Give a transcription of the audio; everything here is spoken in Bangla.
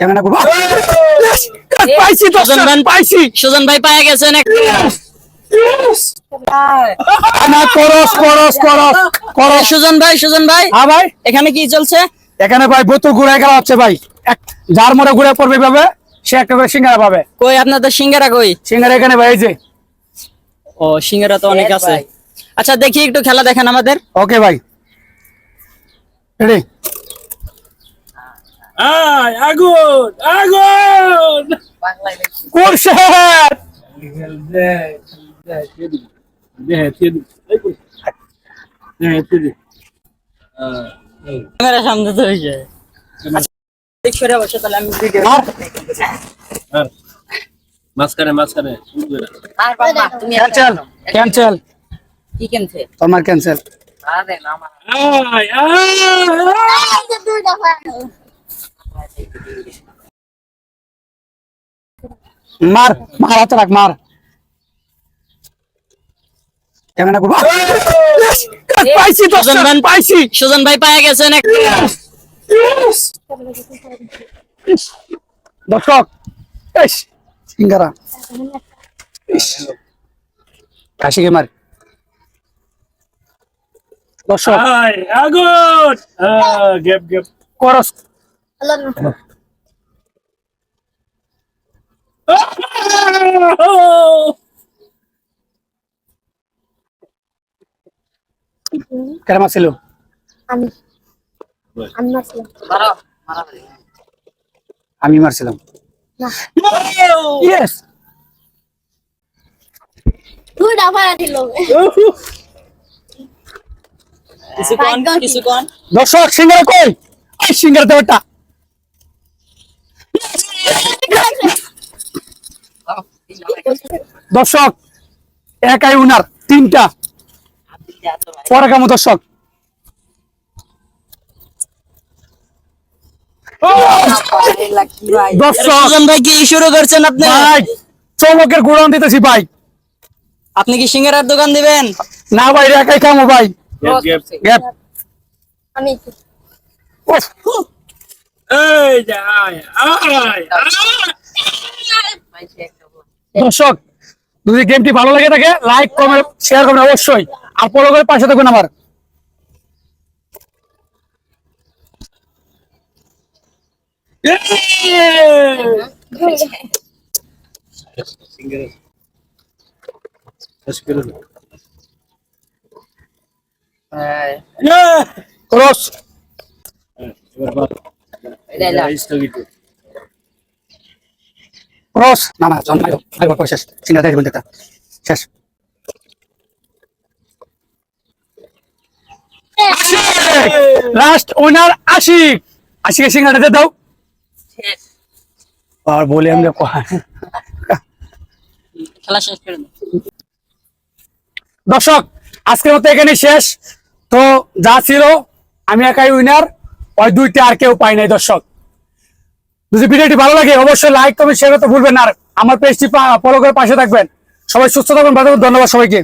কেমন করব পাইছি তো সুজন ভাই পায়ে গেছেন না করস করস করস করস সুজন ভাই হ্যাঁ ভাই এখানে কি চলছে? এখানে ভাই বোতল ঘুরে খেলা হচ্ছে ভাই যার মনে ঘুরে পড়বে পাবে সে একটা করে সিঙ্গারা পাবে কই আপনাদের সিঙ্গারা কই? সিঙ্গারা এখানে ভাই এই যে ও সিঙ্গারা তো অনেক আছে। আচ্ছা দেখি একটু খেলা দেখেন আমাদের। ওকে ভাই রেডি আগুন আগুন করছে ক্যামেরা সামনে তো হয়ে যায়। আচ্ছা ঠিক করে বসে তাহলে আমি ভিডিও মাঝখানে আর বাবা তুমি ক্যান্সেল ক্যান্সেল কি কেনছে? তোমার ক্যান্সেল আরে না আমার মার মার হাতে রাখ মার কেমন করব পাইছি তো পাইছি সুজন ভাই পায়ে গেছেন দর্শক এস সিঙ্গারা কাশি কে মার দর্শক আগুন গেপ করস কেমন ছিল আমি মারছিলাম আমি মারছিলাম না ইয়েস তুই ডাফা দিল কিছু কোন দর্শক সিঙ্গারা কই এই সিঙ্গারা দেওয়াটা দর্শক একাই উনার তিনটা পরে কেমন দর্শক দর্শক সুজন ভাই কি শুরু করছেন আপনি? ভাই চমকের গুড়ান দিতেছি ভাই আপনি কি সিঙ্গারার দোকান দিবেন? না ভাই একাই খামো ভাই গ্যাপ আমি উফ, এই যে আয় দর্শক যদি গেমটি ভালো লাগে থাকে লাইক কমেন্ট শেয়ার করবেন অবশ্যই আর ফলো করে পাশে থাকুন আমার ক্রস ক্রস না না জন্মাই ভাই শেষ সিঙ্গারা দিয়ে দিবেন শেষ লাস্ট উইনার আশিক আশিকের সিঙ্গারাটা দিয়ে দাও আর বলে আমি খেলা শেষ করে দিন। দর্শক আজকের মতো এখানে শেষ তো যা ছিল আমি একাই উইনার ওই দুইটা আর কেউ পাই নাই দর্শক যদি ভিডিওটি ভালো লাগে অবশ্যই লাইক কমেন্ট শেয়ার করতে ভুলবেন না আর আমার পেজটি ফলো করে পাশে থাকবেন সবাই সুস্থ থাকবেন ধন্যবাদ সবাইকে।